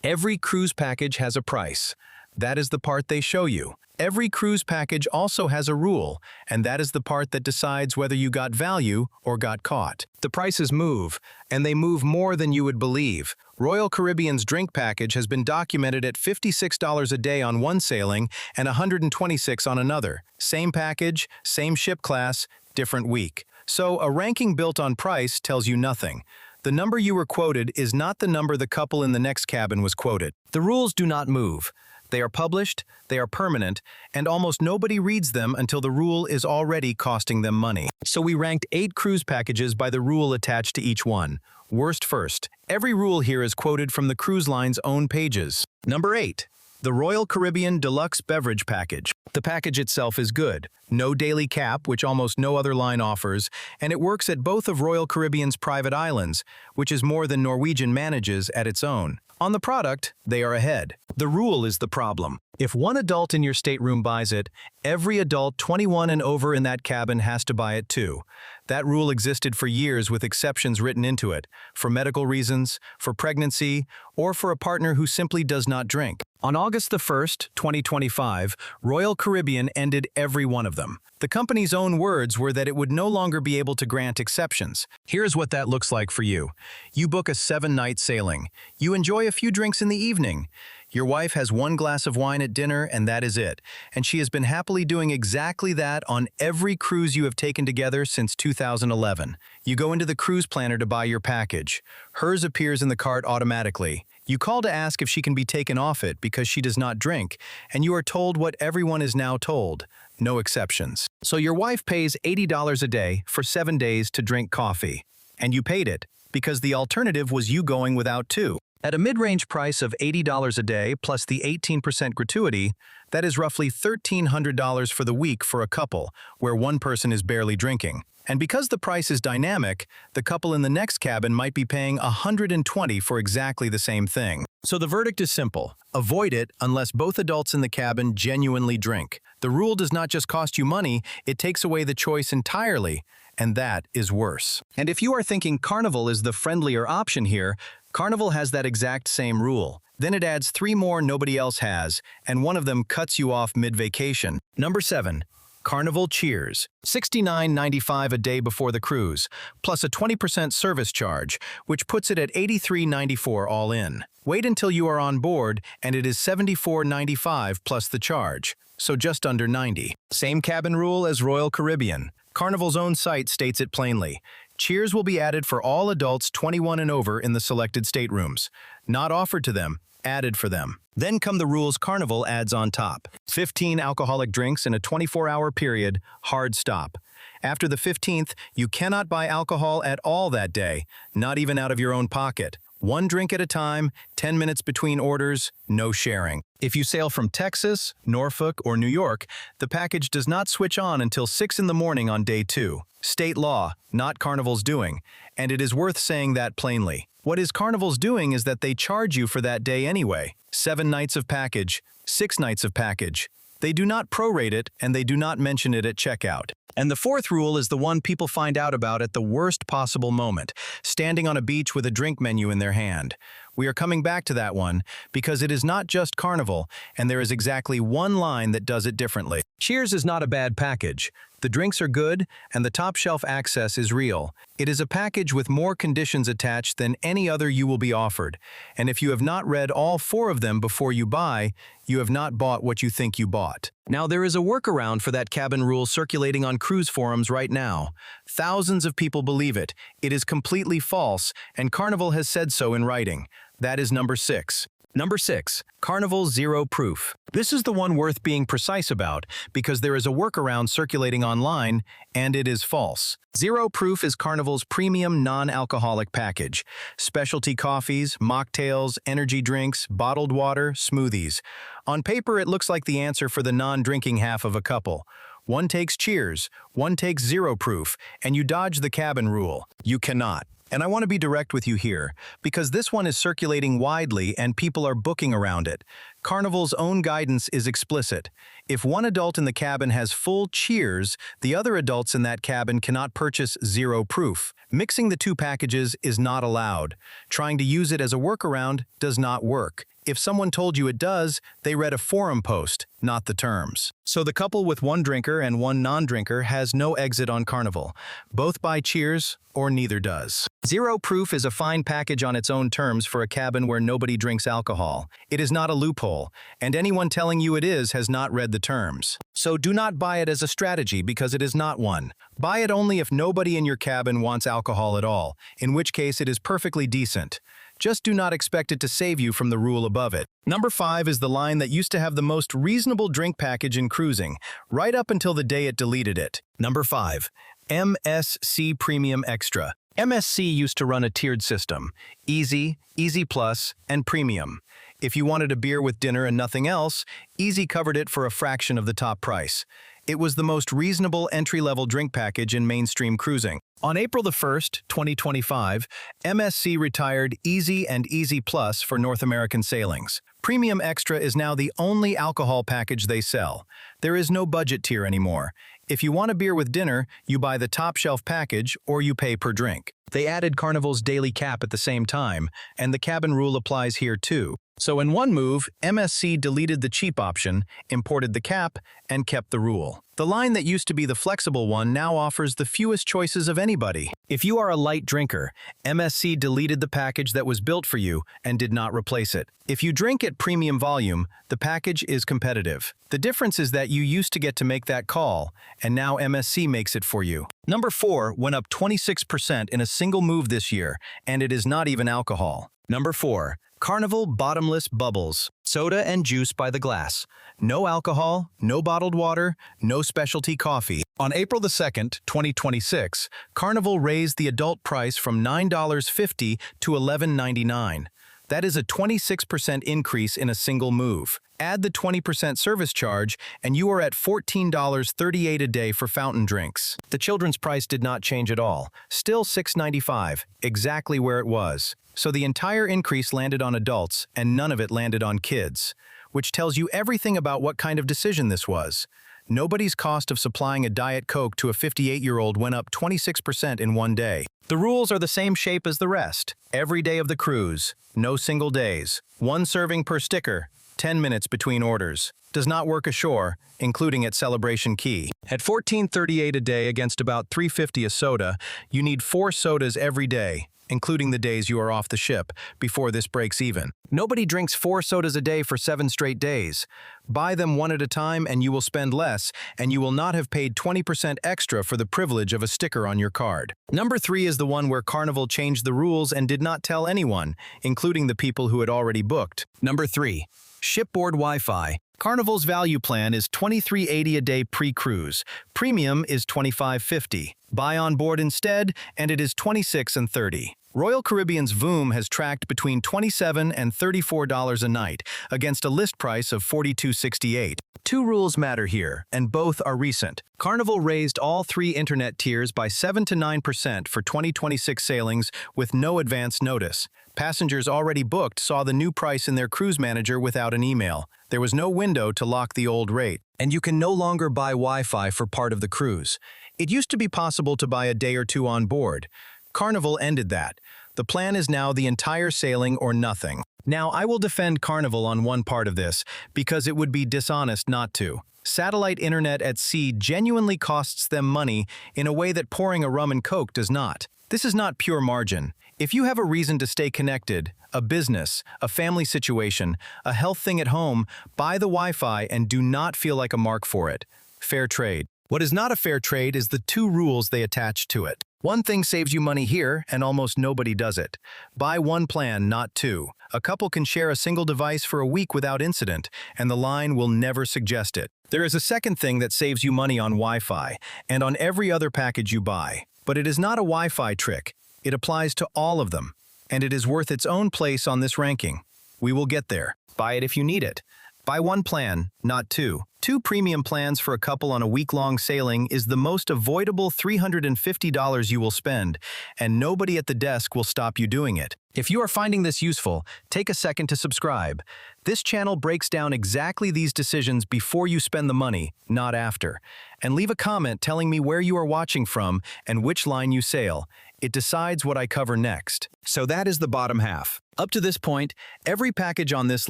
Every cruise package has a price. That is the part they show you. Every cruise package also has a rule, and that is the part that decides whether you got value or got caught. The prices move, and they move more than you would believe. Royal Caribbean's drink package has been documented at $56 a day on one sailing and $126 on another. Same package, same ship class, different week. So a ranking built on price tells you nothing. The number you were quoted is not the number the couple in the next cabin was quoted. The rules do not move. They are published, they are permanent, and almost nobody reads them until the rule is already costing them money. So we ranked 8 cruise packages by the rule attached to each one. Worst first. Every rule here is quoted from the cruise line's own pages. Number 8. The Royal Caribbean Deluxe Beverage Package. The package itself is good. No daily cap, which almost no other line offers, and it works at both of Royal Caribbean's private islands, which is more than Norwegian manages at its own. On the product, they are ahead. The rule is the problem. If one adult in your stateroom buys it, every adult 21 and over in that cabin has to buy it too. That rule existed for years with exceptions written into it, for medical reasons, for pregnancy, or for a partner who simply does not drink. On August the 1st, 2025, Royal Caribbean ended every one of them. The company's own words were that it would no longer be able to grant exceptions. Here's what that looks like for you. You book a 7-night sailing. You enjoy a few drinks in the evening. Your wife has 1 glass of wine at dinner, and that is it. And she has been happily doing exactly that on every cruise you have taken together since 2011. You go into the cruise planner to buy your package. Hers appears in the cart automatically. You call to ask if she can be taken off it because she does not drink, and you are told what everyone is now told. No exceptions. So your wife pays $80 a day for 7 days to drink coffee. And you paid it, because the alternative was you going without too. At a mid-range price of $80 a day plus the 18% gratuity, that is roughly $1,300 for the week for a couple, where one person is barely drinking. And because the price is dynamic, the couple in the next cabin might be paying $120 for exactly the same thing. So the verdict is simple. Avoid it unless both adults in the cabin genuinely drink. The rule does not just cost you money, it takes away the choice entirely, and that is worse. And if you are thinking Carnival is the friendlier option here, Carnival has that exact same rule. Then it adds 3 more nobody else has, and one of them cuts you off mid-vacation. Number 7. Carnival CHEERS. $69.95 a day before the cruise, plus a 20% service charge, which puts it at $83.94 all in. Wait until you are on board, and it is $74.95 plus the charge, so just under $90. Same cabin rule as Royal Caribbean. Carnival's own site states it plainly. CHEERS will be added for all adults 21 and over in the selected staterooms. Not offered to them, added for them. Then come the rules Carnival adds on top. 15 alcoholic drinks in a 24-hour period, hard stop. After the 15th, you cannot buy alcohol at all that day, not even out of your own pocket. 1 drink at a time, 10 minutes between orders, no sharing. If you sail from Texas, Norfolk, or New York, the package does not switch on until 6 in the morning on day 2. State law, not Carnival's doing, and it is worth saying that plainly. What is Carnival's doing is that they charge you for that day anyway. 7 nights of package, 6 nights of package. They do not prorate it, and they do not mention it at checkout. And the 4th rule is the one people find out about at the worst possible moment, standing on a beach with a drink menu in their hand. We are coming back to that one because it is not just Carnival, and there is exactly one line that does it differently. CHEERS is not a bad package. The drinks are good, and the top-shelf access is real. It is a package with more conditions attached than any other you will be offered. And if you have not read all 4 of them before you buy, you have not bought what you think you bought. Now, there is a workaround for that cabin rule circulating on cruise forums right now. Thousands of people believe it. It is completely false, and Carnival has said so in writing. That is number 6. Number 6. Carnival Zero Proof. This is the one worth being precise about because there is a workaround circulating online, and it is false. Zero Proof is Carnival's premium non-alcoholic package. Specialty coffees, mocktails, energy drinks, bottled water, smoothies. On paper, it looks like the answer for the non-drinking half of a couple. One takes CHEERS, one takes Zero Proof, and you dodge the cabin rule. You cannot. And I want to be direct with you here, because this one is circulating widely and people are booking around it. Carnival's own guidance is explicit. If one adult in the cabin has full CHEERS, the other adults in that cabin cannot purchase Zero Proof. Mixing the 2 packages is not allowed. Trying to use it as a workaround does not work. If someone told you it does, they read a forum post, not the terms. So the couple with one drinker and one non-drinker has no exit on Carnival. Both buy Cheers, or neither does. Zero proof is a fine package on its own terms for a cabin where nobody drinks alcohol. It is not a loophole, and anyone telling you it is has not read the terms. So do not buy it as a strategy because it is not one. Buy it only if nobody in your cabin wants alcohol at all, in which case it is perfectly decent. Just do not expect it to save you from the rule above it. Number 5 is the line that used to have the most reasonable drink package in cruising, right up until the day it deleted it. Number 5. MSC Premium Extra. MSC used to run a tiered system: Easy, Easy Plus, and Premium. If you wanted a beer with dinner and nothing else, Easy covered it for a fraction of the top price. It was the most reasonable entry-level drink package in mainstream cruising. On April 1st, 2025, MSC retired Easy and Easy Plus for North American sailings. Premium Extra is now the only alcohol package they sell. There is no budget tier anymore. If you want a beer with dinner, you buy the top-shelf package or you pay per drink. They added Carnival's daily cap at the same time, and the cabin rule applies here too. So in one move, MSC deleted the cheap option, imported the cap, and kept the rule. The line that used to be the flexible one now offers the fewest choices of anybody. If you are a light drinker, MSC deleted the package that was built for you and did not replace it. If you drink at premium volume, the package is competitive. The difference is that you used to get to make that call, and now MSC makes it for you. Number 4 went up 26% in a single move this year, and it is not even alcohol. Number 4. Carnival Bottomless Bubbles. Soda and juice by the glass. No alcohol, no bottled water, no specialty coffee. On April 2nd, 2026, Carnival raised the adult price from $9.50 to $11.99. That is a 26% increase in a single move. Add the 20% service charge, and you are at $14.38 a day for fountain drinks. The children's price did not change at all. Still $6.95, exactly where it was. So the entire increase landed on adults, and none of it landed on kids, which tells you everything about what kind of decision this was. Nobody's cost of supplying a Diet Coke to a 58-year-old went up 26% in one day. The rules are the same shape as the rest. Every day of the cruise, no single days, 1 serving per sticker, 10 minutes between orders. Does not work ashore, including at Celebration Key. At $14.38 a day against about $3.50 a soda, you need 4 sodas every day, including the days you are off the ship, before this breaks even. Nobody drinks 4 sodas a day for 7 straight days. Buy them one at a time and you will spend less, and you will not have paid 20% extra for the privilege of a sticker on your card. Number 3 is the one where Carnival changed the rules and did not tell anyone, including the people who had already booked. Number 3. Shipboard Wi-Fi. Carnival's value plan is $23.80 a day pre-cruise. Premium is $25.50. Buy on board instead, and it is $26.30. Royal Caribbean's VOOM has tracked between $27 and $34 a night, against a list price of $42.68. 2 rules matter here, and both are recent. Carnival raised all 3 internet tiers by 7 to 9% for 2026 sailings with no advance notice. Passengers already booked saw the new price in their cruise manager without an email. There was no window to lock the old rate, and you can no longer buy Wi-Fi for part of the cruise. It used to be possible to buy a day or 2 on board. Carnival ended that. The plan is now the entire sailing or nothing. Now, I will defend Carnival on one part of this, because it would be dishonest not to. Satellite internet at sea genuinely costs them money in a way that pouring a rum and coke does not. This is not pure margin. If you have a reason to stay connected, a business, a family situation, a health thing at home, buy the Wi-Fi and do not feel like a mark for it. Fair trade. What is not a fair trade is the 2 rules they attach to it. One thing saves you money here, and almost nobody does it. Buy 1 plan, not 2. A couple can share a single device for a week without incident, and the line will never suggest it. There is a second thing that saves you money on Wi-Fi, and on every other package you buy. But it is not a Wi-Fi trick. It applies to all of them, and it is worth its own place on this ranking. We will get there. Buy it if you need it. Buy 1 plan, not 2. 2 premium plans for a couple on a week-long sailing is the most avoidable $350 you will spend, and nobody at the desk will stop you doing it. If you are finding this useful, take a second to subscribe. This channel breaks down exactly these decisions before you spend the money, not after. And leave a comment telling me where you are watching from and which line you sail. It decides what I cover next. So that is the bottom half. Up to this point, every package on this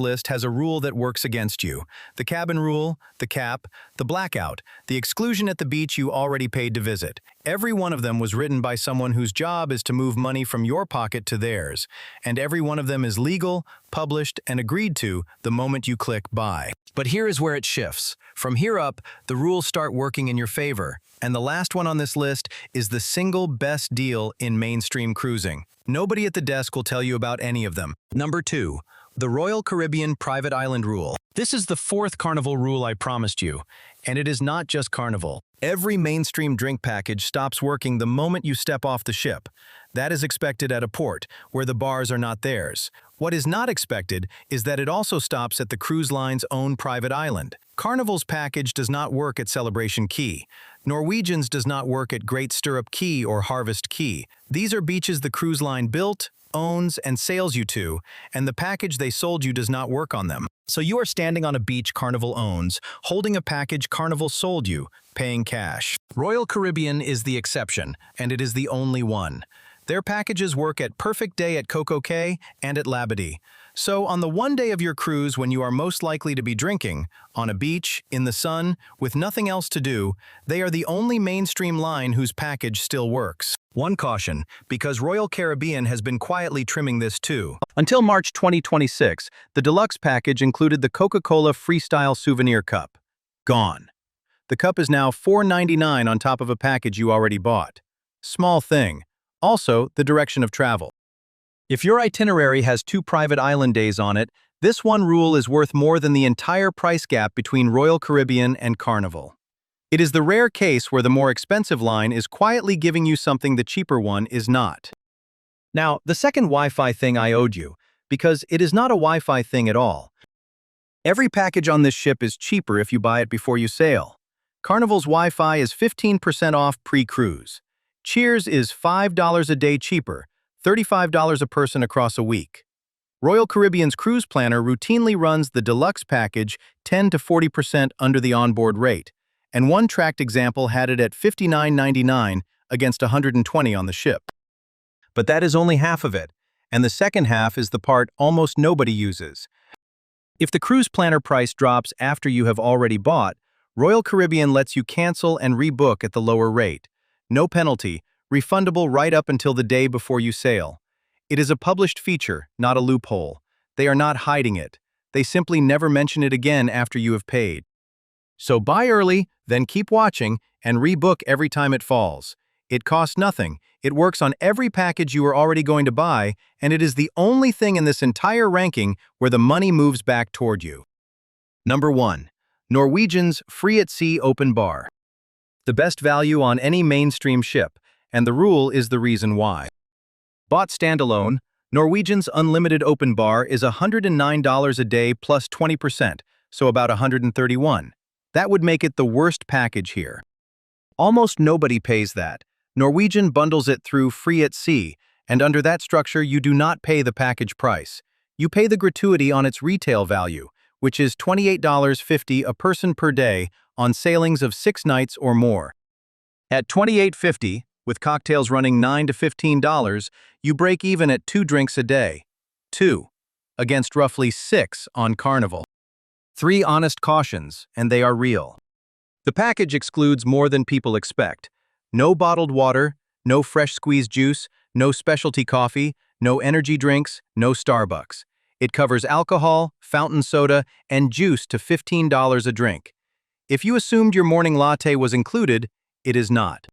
list has a rule that works against you. The cabin rule, the cap, the blackout, the exclusion at the beach you already paid to visit. Every one of them was written by someone whose job is to move money from your pocket to theirs. And every one of them is legal, published, and agreed to the moment you click buy. But here is where it shifts. From here up, the rules start working in your favor. And the last one on this list is the single best deal in mainstream cruising. Nobody at the desk will tell you about any of them. Number 2, the Royal Caribbean Private Island Rule. This is the 4th Carnival rule I promised you, and it is not just Carnival. Every mainstream drink package stops working the moment you step off the ship. That is expected at a port, where the bars are not theirs. What is not expected is that it also stops at the cruise line's own private island. Carnival's package does not work at Celebration Key. Norwegian's does not work at Great Stirrup Key or Harvest Key. These are beaches the cruise line built, owns, and sails you to, and the package they sold you does not work on them. So you are standing on a beach Carnival owns, holding a package Carnival sold you, paying cash. Royal Caribbean is the exception, and it is the only one. Their packages work at Perfect Day at Coco Cay and at Labadee. So on the one day of your cruise when you are most likely to be drinking, on a beach, in the sun, with nothing else to do, they are the only mainstream line whose package still works. One caution, because Royal Caribbean has been quietly trimming this too. Until March 2026, the deluxe package included the Coca-Cola Freestyle Souvenir Cup. Gone. The cup is now $4.99 on top of a package you already bought. Small thing. Also, the direction of travel. If your itinerary has 2 private island days on it, this one rule is worth more than the entire price gap between Royal Caribbean and Carnival. It is the rare case where the more expensive line is quietly giving you something the cheaper one is not. Now, the second Wi-Fi thing I owed you, because it is not a Wi-Fi thing at all. Every package on this ship is cheaper if you buy it before you sail. Carnival's Wi-Fi is 15% off pre-cruise. Cheers is $5 a day cheaper, $35 a person across a week. Royal Caribbean's cruise planner routinely runs the deluxe package 10 to 40% under the onboard rate, and one tracked example had it at $59.99 against $120 on the ship. But that is only half of it, and the second half is the part almost nobody uses. If the cruise planner price drops after you have already bought, Royal Caribbean lets you cancel and rebook at the lower rate. No penalty, refundable right up until the day before you sail. It is a published feature, not a loophole. They are not hiding it. They simply never mention it again after you have paid. So buy early, then keep watching, and rebook every time it falls. It costs nothing. It works on every package you are already going to buy, and it is the only thing in this entire ranking where the money moves back toward you. Number 1. Norwegian's Free at Sea Open Bar. The best value on any mainstream ship, and the rule is the reason why. Bought standalone, Norwegian's unlimited open bar is $109 a day plus 20%, so about $131. That would make it the worst package here. Almost nobody pays that. Norwegian bundles it through Free at Sea, and under that structure you do not pay the package price. You pay the gratuity on its retail value, which is $28.50 a person per day on sailings of 6 nights or more. At $28.50, with cocktails running $9 to $15, you break even at 2 drinks a day. 2. Against roughly 6 on Carnival. 3 honest cautions, and they are real. The package excludes more than people expect. No bottled water, no fresh squeezed juice, no specialty coffee, no energy drinks, no Starbucks. It covers alcohol, fountain soda, and juice to $15 a drink. If you assumed your morning latte was included, it is not.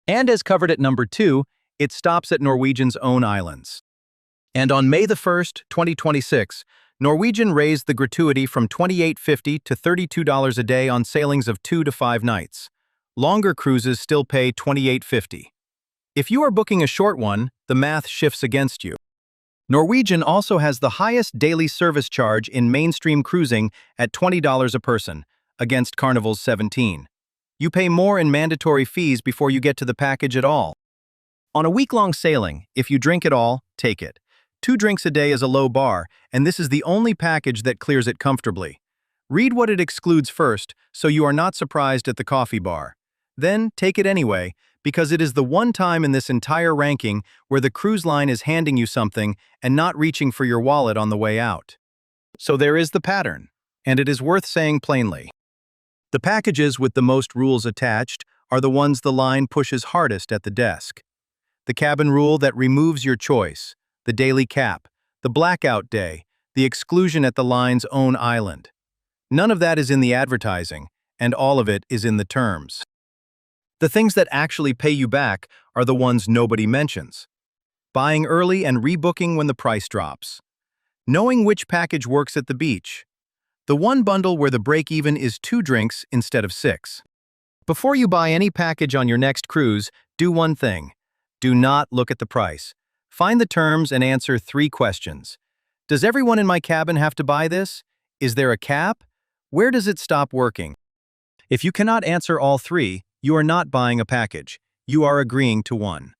And as covered at number 2, it stops at Norwegian's own islands. And on May the 1st, 2026, Norwegian raised the gratuity from $28.50 to $32 a day on sailings of 2 to 5 nights. Longer cruises still pay $28.50. If you are booking a short one, the math shifts against you. Norwegian also has the highest daily service charge in mainstream cruising at $20 a person, against Carnival's $17. You pay more in mandatory fees before you get to the package at all. On a week-long sailing, if you drink at all, take it. 2 drinks a day is a low bar, and this is the only package that clears it comfortably. Read what it excludes first, so you are not surprised at the coffee bar. Then, take it anyway, because it is the one time in this entire ranking where the cruise line is handing you something and not reaching for your wallet on the way out. So there is the pattern, and it is worth saying plainly. The packages with the most rules attached are the ones the line pushes hardest at the desk. The cabin rule that removes your choice, the daily cap, the blackout day, the exclusion at the line's own island. None of that is in the advertising, and all of it is in the terms. The things that actually pay you back are the ones nobody mentions. Buying early and rebooking when the price drops. Knowing which package works at the beach. The one bundle where the break-even is 2 drinks instead of 6. Before you buy any package on your next cruise, do one thing. Do not look at the price. Find the terms and answer 3 questions. Does everyone in my cabin have to buy this? Is there a cap? Where does it stop working? If you cannot answer all 3, you are not buying a package. You are agreeing to one.